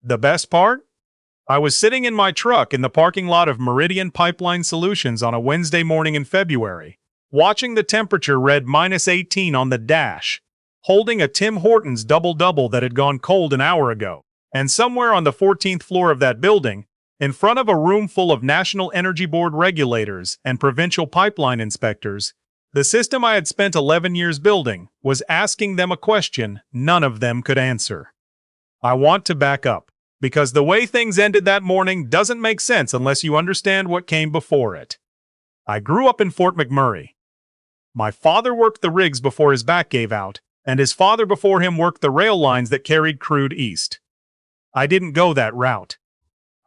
The best part? I was sitting in my truck in the parking lot of Meridian Pipeline Solutions on a Wednesday morning in February, watching the temperature read -18 on the dash, holding a Tim Hortons double-double that had gone cold an hour ago, and somewhere on the 14th floor of that building, in front of a room full of National Energy Board regulators and provincial pipeline inspectors, the system I had spent 11 years building was asking them a question none of them could answer. I want to back up, because the way things ended that morning doesn't make sense unless you understand what came before it. I grew up in Fort McMurray. My father worked the rigs before his back gave out, and his father before him worked the rail lines that carried crude east. I didn't go that route.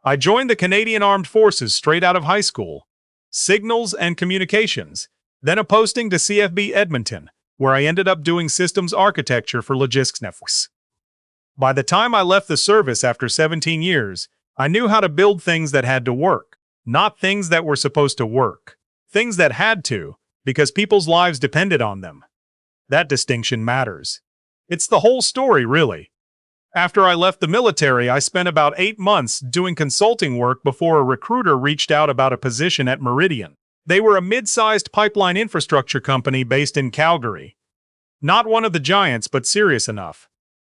I joined the Canadian Armed Forces straight out of high school, signals and communications, then a posting to CFB Edmonton, where I ended up doing systems architecture for logistics. By the time I left the service after 17 years, I knew how to build things that had to work, not things that were supposed to work. Things that had to, because people's lives depended on them. That distinction matters. It's the whole story, really. After I left the military, I spent about 8 months doing consulting work before a recruiter reached out about a position at Meridian. They were a mid-sized pipeline infrastructure company based in Calgary. Not one of the giants, but serious enough.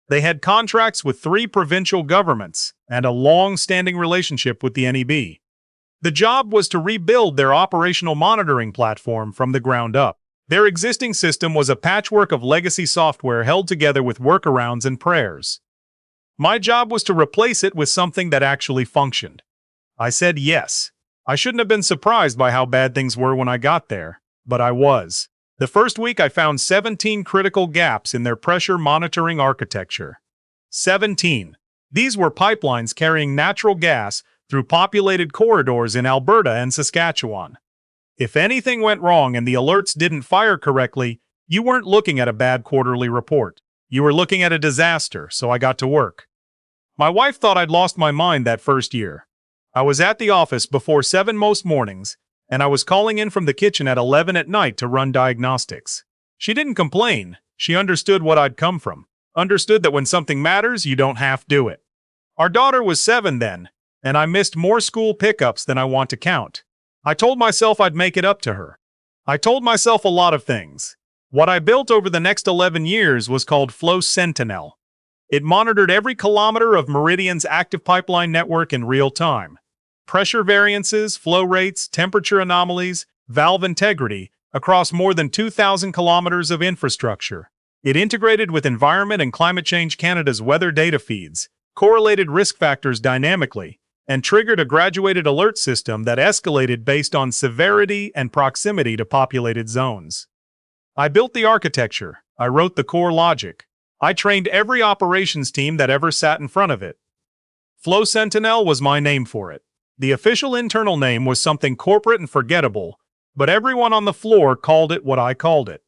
They had contracts with 3 provincial governments and a long-standing relationship with the NEB. The job was to rebuild their operational monitoring platform from the ground up. Their existing system was a patchwork of legacy software held together with workarounds and prayers. My job was to replace it with something that actually functioned. I said yes. I shouldn't have been surprised by how bad things were when I got there, but I was. The first week I found 17 critical gaps in their pressure monitoring architecture. 17. These were pipelines carrying natural gas through populated corridors in Alberta and Saskatchewan. If anything went wrong and the alerts didn't fire correctly, you weren't looking at a bad quarterly report. You were looking at a disaster, so I got to work. My wife thought I'd lost my mind that first year. I was at the office before 7 most mornings, and I was calling in from the kitchen at 11 at night to run diagnostics. She didn't complain. She understood what I'd come from. Understood that when something matters, you don't half do it. Our daughter was 7 then, and I missed more school pickups than I want to count. I told myself I'd make it up to her. I told myself a lot of things. What I built over the next 11 years was called Flow Sentinel. It monitored every kilometer of Meridian's active pipeline network in real time. Pressure variances, flow rates, temperature anomalies, valve integrity across more than 2,000 kilometers of infrastructure. It integrated with Environment and Climate Change Canada's weather data feeds, correlated risk factors dynamically, and triggered a graduated alert system that escalated based on severity and proximity to populated zones. I built the architecture. I wrote the core logic. I trained every operations team that ever sat in front of it. Flow Sentinel was my name for it. The official internal name was something corporate and forgettable, but everyone on the floor called it what I called it.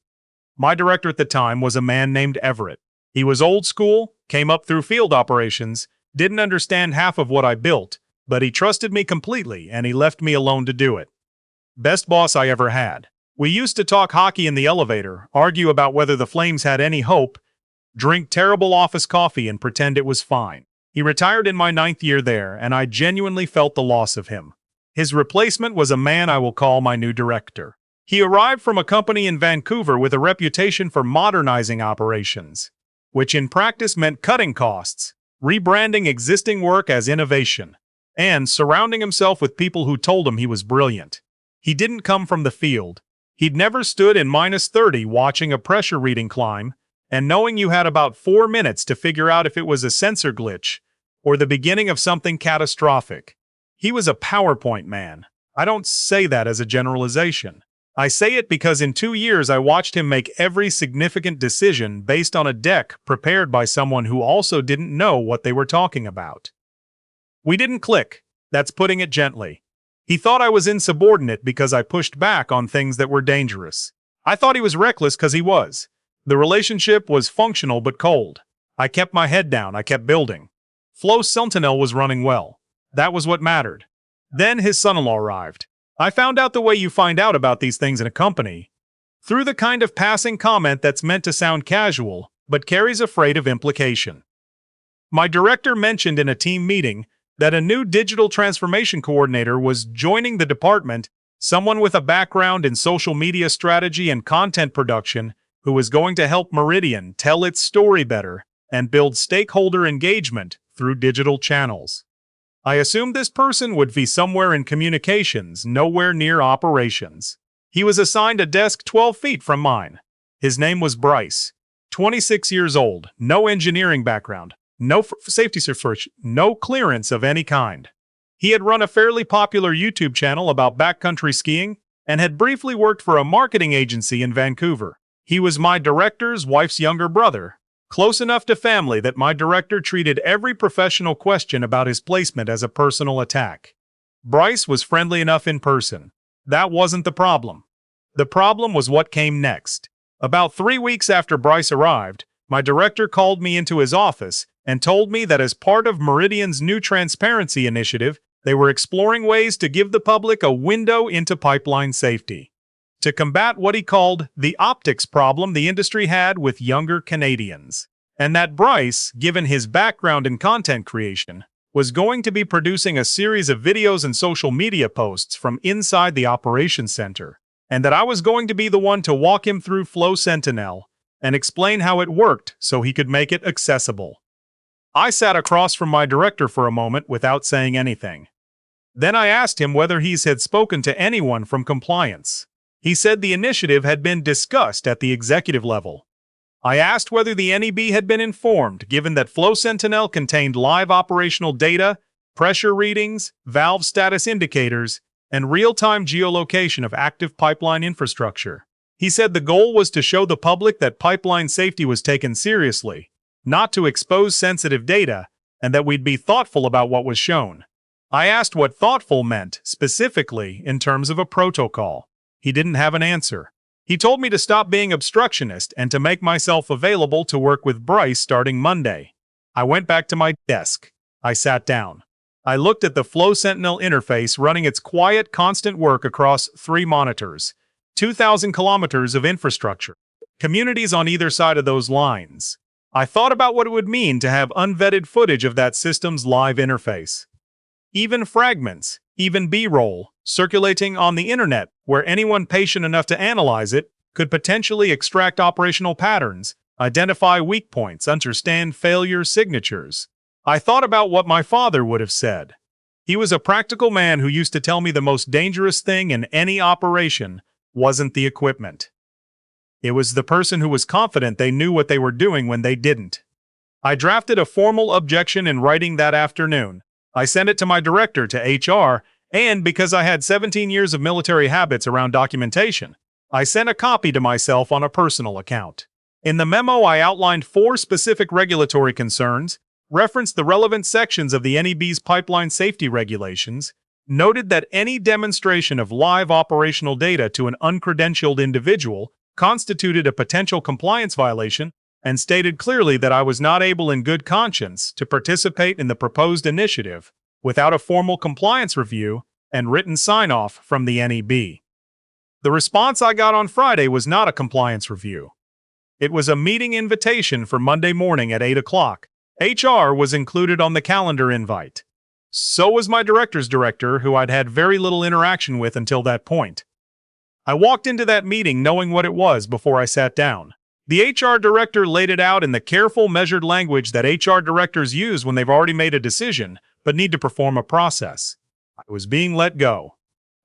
My director at the time was a man named Everett. He was old school, came up through field operations, didn't understand half of what I built, but he trusted me completely and he left me alone to do it. Best boss I ever had. We used to talk hockey in the elevator, argue about whether the Flames had any hope, drink terrible office coffee and pretend it was fine. He retired in my 9th year there, and I genuinely felt the loss of him. His replacement was a man I will call my new director. He arrived from a company in Vancouver with a reputation for modernizing operations, which in practice meant cutting costs, rebranding existing work as innovation, and surrounding himself with people who told him he was brilliant. He didn't come from the field. He'd never stood in -30 watching a pressure reading climb, and knowing you had about 4 minutes to figure out if it was a sensor glitch or the beginning of something catastrophic. He was a PowerPoint man. I don't say that as a generalization. I say it because in 2 years I watched him make every significant decision based on a deck prepared by someone who also didn't know what they were talking about. We didn't click. That's putting it gently. He thought I was insubordinate because I pushed back on things that were dangerous. I thought he was reckless because he was. The relationship was functional but cold. I kept my head down. I kept building. Flow Sentinel was running well. That was what mattered. Then his son-in-law arrived. I found out the way you find out about these things in a company. Through the kind of passing comment that's meant to sound casual, but carries a freight of implication. My director mentioned in a team meeting that a new digital transformation coordinator was joining the department, someone with a background in social media strategy and content production who was going to help Meridian tell its story better and build stakeholder engagement through digital channels. I assumed this person would be somewhere in communications, nowhere near operations. He was assigned a desk 12 feet from mine. His name was Bryce, 26 years old, no engineering background, no safety certification, no clearance of any kind. He had run a fairly popular YouTube channel about backcountry skiing and had briefly worked for a marketing agency in Vancouver. He was my director's wife's younger brother, close enough to family that my director treated every professional question about his placement as a personal attack. Bryce was friendly enough in person. That wasn't the problem. The problem was what came next. About 3 weeks after Bryce arrived, my director called me into his office and told me that as part of Meridian's new transparency initiative, they were exploring ways to give the public a window into pipeline safety, to combat what he called the optics problem the industry had with younger Canadians, and that Bryce, given his background in content creation, was going to be producing a series of videos and social media posts from inside the operations center, and that I was going to be the one to walk him through Flow Sentinel and explain how it worked so he could make it accessible. I sat across from my director for a moment without saying anything. Then I asked him whether he had spoken to anyone from compliance. He said the initiative had been discussed at the executive level. I asked whether the NEB had been informed, given that Flow Sentinel contained live operational data, pressure readings, valve status indicators, and real-time geolocation of active pipeline infrastructure. He said the goal was to show the public that pipeline safety was taken seriously, not to expose sensitive data, and that we'd be thoughtful about what was shown. I asked what thoughtful meant, specifically in terms of a protocol. He didn't have an answer. He told me to stop being obstructionist and to make myself available to work with Bryce starting Monday. I went back to my desk. I sat down. I looked at the Flow Sentinel interface running its quiet, constant work across 3 monitors, 2,000 kilometers of infrastructure, communities on either side of those lines. I thought about what it would mean to have unvetted footage of that system's live interface. Even fragments, even B-roll, circulating on the internet, where anyone patient enough to analyze it could potentially extract operational patterns, identify weak points, understand failure signatures. I thought about what my father would have said. He was a practical man who used to tell me the most dangerous thing in any operation wasn't the equipment. It was the person who was confident they knew what they were doing when they didn't. I drafted a formal objection in writing that afternoon. I sent it to my director, to HR, and because I had 17 years of military habits around documentation, I sent a copy to myself on a personal account. In the memo, I outlined 4 specific regulatory concerns, referenced the relevant sections of the NEB's pipeline safety regulations, noted that any demonstration of live operational data to an uncredentialed individual constituted a potential compliance violation, and stated clearly that I was not able in good conscience to participate in the proposed initiative without a formal compliance review and written sign-off from the NEB. The response I got on Friday was not a compliance review. It was a meeting invitation for Monday morning at 8 o'clock. HR was included on the calendar invite. So was my director's director, who I'd had very little interaction with until that point. I walked into that meeting knowing what it was before I sat down. The HR director laid it out in the careful, measured language that HR directors use when they've already made a decision, but need to perform a process. I was being let go.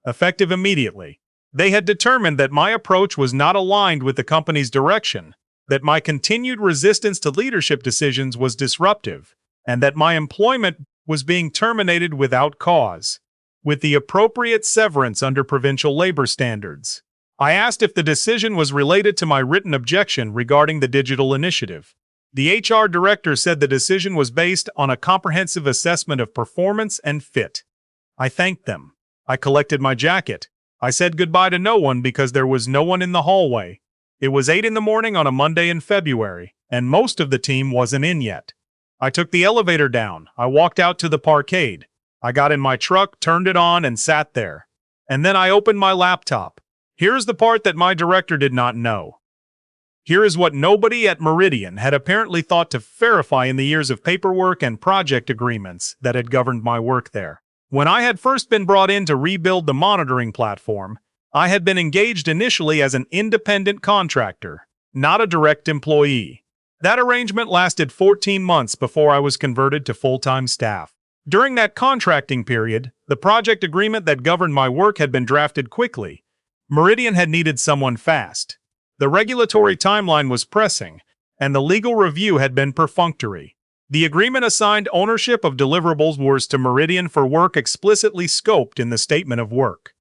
Effective immediately. They had determined that my approach was not aligned with the company's direction, that my continued resistance to leadership decisions was disruptive, and that my employment was being terminated without cause, with the appropriate severance under provincial labor standards. I asked if the decision was related to my written objection regarding the digital initiative. The HR director said the decision was based on a comprehensive assessment of performance and fit. I thanked them. I collected my jacket. I said goodbye to no one because there was no one in the hallway. It was 8 in the morning on a Monday in February, and most of the team wasn't in yet. I took the elevator down. I walked out to the parkade. I got in my truck, turned it on, and sat there. And then I opened my laptop. Here's the part that my director did not know. Here is what nobody at Meridian had apparently thought to verify in the years of paperwork and project agreements that had governed my work there. When I had first been brought in to rebuild the monitoring platform, I had been engaged initially as an independent contractor, not a direct employee. That arrangement lasted 14 months before I was converted to full-time staff. During that contracting period, the project agreement that governed my work had been drafted quickly. Meridian had needed someone fast. The regulatory timeline was pressing, and the legal review had been perfunctory. The agreement assigned ownership of deliverables was to Meridian for work explicitly scoped in the statement of work.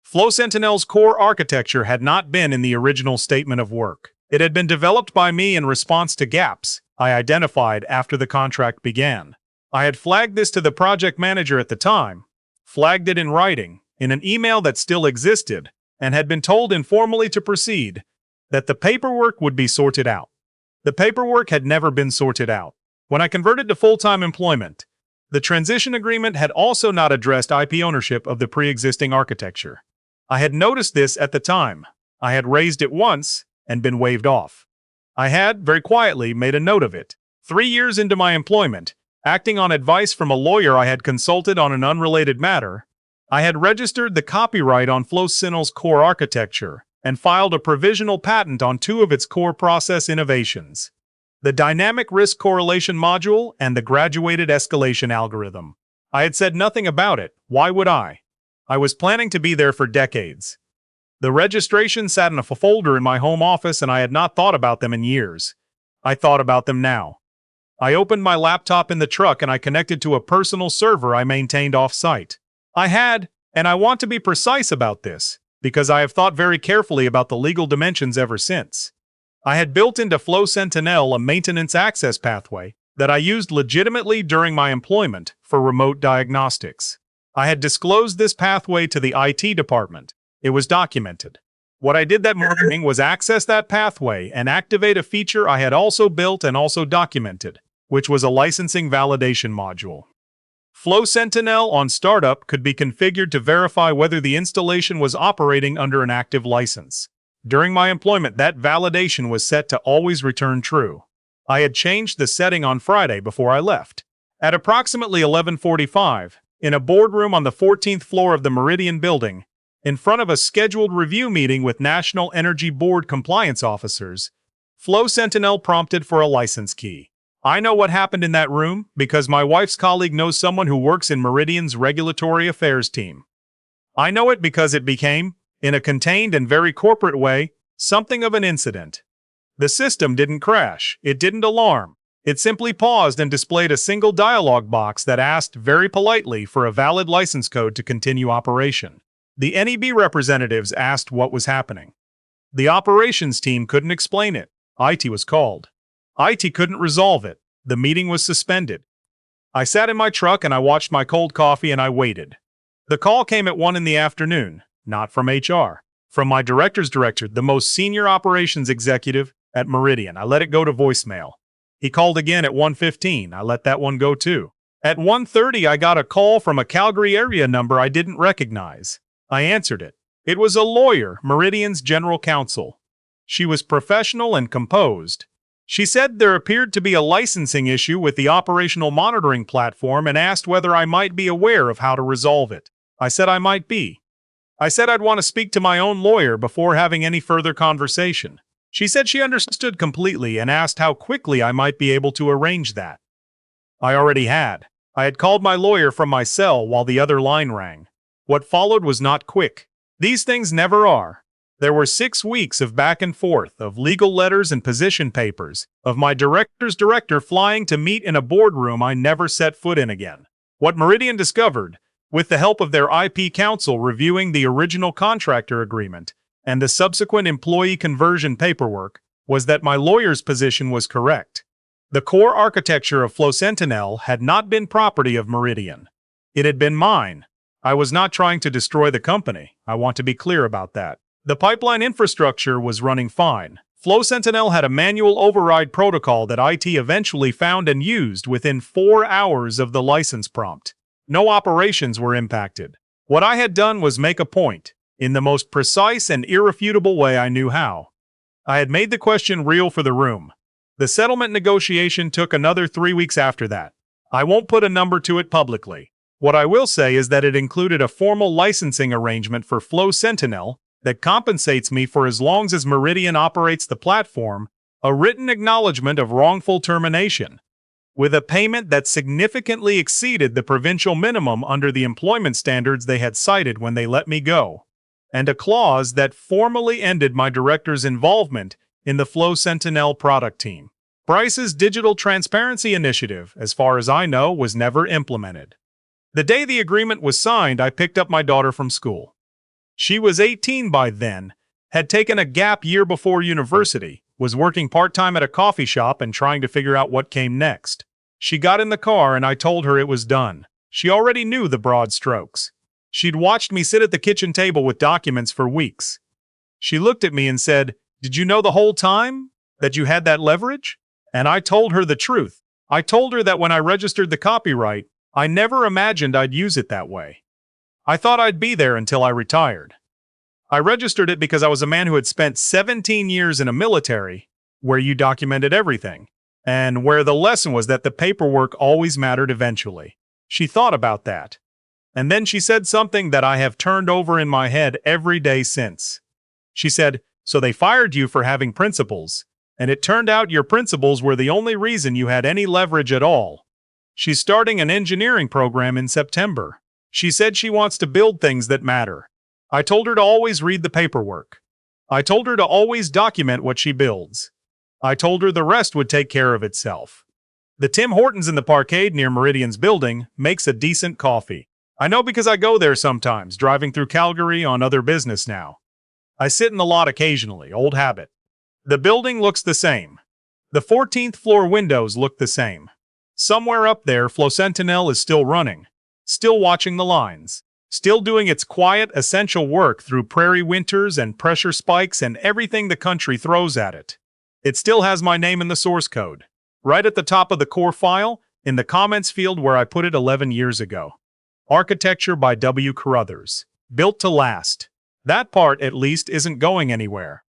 Flow Sentinel's core architecture had not been in the original statement of work. It had been developed by me in response to gaps I identified after the contract began. I had flagged this to the project manager at the time, flagged it in writing, in an email that still existed, and had been told informally to proceed, that the paperwork would be sorted out. The paperwork had never been sorted out. When I converted to full-time employment, the transition agreement had also not addressed IP ownership of the pre-existing architecture. I had noticed this at the time. I had raised it once and been waved off. I had, very quietly, made a note of it. 3 years into my employment, acting on advice from a lawyer I had consulted on an unrelated matter, I had registered the copyright on Flow Sentinel's core architecture and filed a provisional patent on 2 of its core process innovations: the dynamic risk correlation module and the graduated escalation algorithm. I had said nothing about it. Why would I? I was planning to be there for decades. The registration sat in a folder in my home office, and I had not thought about them in years. I thought about them now. I opened my laptop in the truck and I connected to a personal server I maintained off-site. I had, and I want to be precise about this, because I have thought very carefully about the legal dimensions ever since. I had built into Flow Sentinel a maintenance access pathway that I used legitimately during my employment for remote diagnostics. I had disclosed this pathway to the IT department. It was documented. What I did that morning was access that pathway and activate a feature I had also built and also documented, which was a licensing validation module. Flow Sentinel on startup could be configured to verify whether the installation was operating under an active license. During my employment, that validation was set to always return true. I had changed the setting on Friday before I left. At approximately 11:45, in a boardroom on the 14th floor of the Meridian building, in front of a scheduled review meeting with National Energy Board compliance officers, Flow Sentinel prompted for a license key. I know what happened in that room because my wife's colleague knows someone who works in Meridian's regulatory affairs team. I know it because it became, in a contained and very corporate way, something of an incident. The system didn't crash, it didn't alarm. It simply paused and displayed a single dialog box that asked very politely for a valid license code to continue operation. The NEB representatives asked what was happening. The operations team couldn't explain it. IT was called. IT couldn't resolve it. The meeting was suspended. I sat in my truck and I watched my cold coffee and I waited. The call came at 1 in the afternoon, not from HR. From my director's director, the most senior operations executive at Meridian. I let it go to voicemail. He called again at 1:15. I let that one go too. At 1:30, I got a call from a Calgary area number I didn't recognize. I answered it. It was a lawyer, Meridian's general counsel. She was professional and composed. She said there appeared to be a licensing issue with the operational monitoring platform and asked whether I might be aware of how to resolve it. I said I might be. I said I'd want to speak to my own lawyer before having any further conversation. She said she understood completely and asked how quickly I might be able to arrange that. I already had. I had called my lawyer from my cell while the other line rang. What followed was not quick. These things never are. There were 6 weeks of back and forth, of legal letters and position papers, of my director's director flying to meet in a boardroom I never set foot in again. What Meridian discovered, with the help of their IP counsel reviewing the original contractor agreement and the subsequent employee conversion paperwork, was that my lawyer's position was correct. The core architecture of Flow Sentinel had not been property of Meridian. It had been mine. I was not trying to destroy the company. I want to be clear about that. The pipeline infrastructure was running fine. Flow Sentinel had a manual override protocol that IT eventually found and used within 4 hours of the license prompt. No operations were impacted. What I had done was make a point, in the most precise and irrefutable way I knew how. I had made the question real for the room. The settlement negotiation took another 3 weeks after that. I won't put a number to it publicly. What I will say is that it included a formal licensing arrangement for Flow Sentinel that compensates me for as long as Meridian operates the platform, a written acknowledgement of wrongful termination, with a payment that significantly exceeded the provincial minimum under the employment standards they had cited when they let me go, and a clause that formally ended my director's involvement in the Flow Sentinel product team. Bryce's digital transparency initiative, as far as I know, was never implemented. The day the agreement was signed, I picked up my daughter from school. She was 18 by then, had taken a gap year before university, was working part-time at a coffee shop and trying to figure out what came next. She got in the car and I told her it was done. She already knew the broad strokes. She'd watched me sit at the kitchen table with documents for weeks. She looked at me and said, "Did you know the whole time that you had that leverage?" And I told her the truth. I told her that when I registered the copyright, I never imagined I'd use it that way. I thought I'd be there until I retired. I registered it because I was a man who had spent 17 years in a military where you documented everything, and where the lesson was that the paperwork always mattered eventually. She thought about that. And then she said something that I have turned over in my head every day since. She said, "So they fired you for having principles, and it turned out your principles were the only reason you had any leverage at all." She's starting an engineering program in September. She said she wants to build things that matter. I told her to always read the paperwork. I told her to always document what she builds. I told her the rest would take care of itself. The Tim Hortons in the parkade near Meridian's building makes a decent coffee. I know because I go there sometimes, driving through Calgary on other business now. I sit in the lot occasionally, old habit. The building looks the same. The 14th floor windows look the same. Somewhere up there, Flow Sentinel is still running, still watching the lines, still doing its quiet, essential work through prairie winters and pressure spikes and everything the country throws at it. It still has my name in the source code, right at the top of the core file, in the comments field where I put it 11 years ago. Architecture by W. Carruthers. Built to last. That part, at least, isn't going anywhere.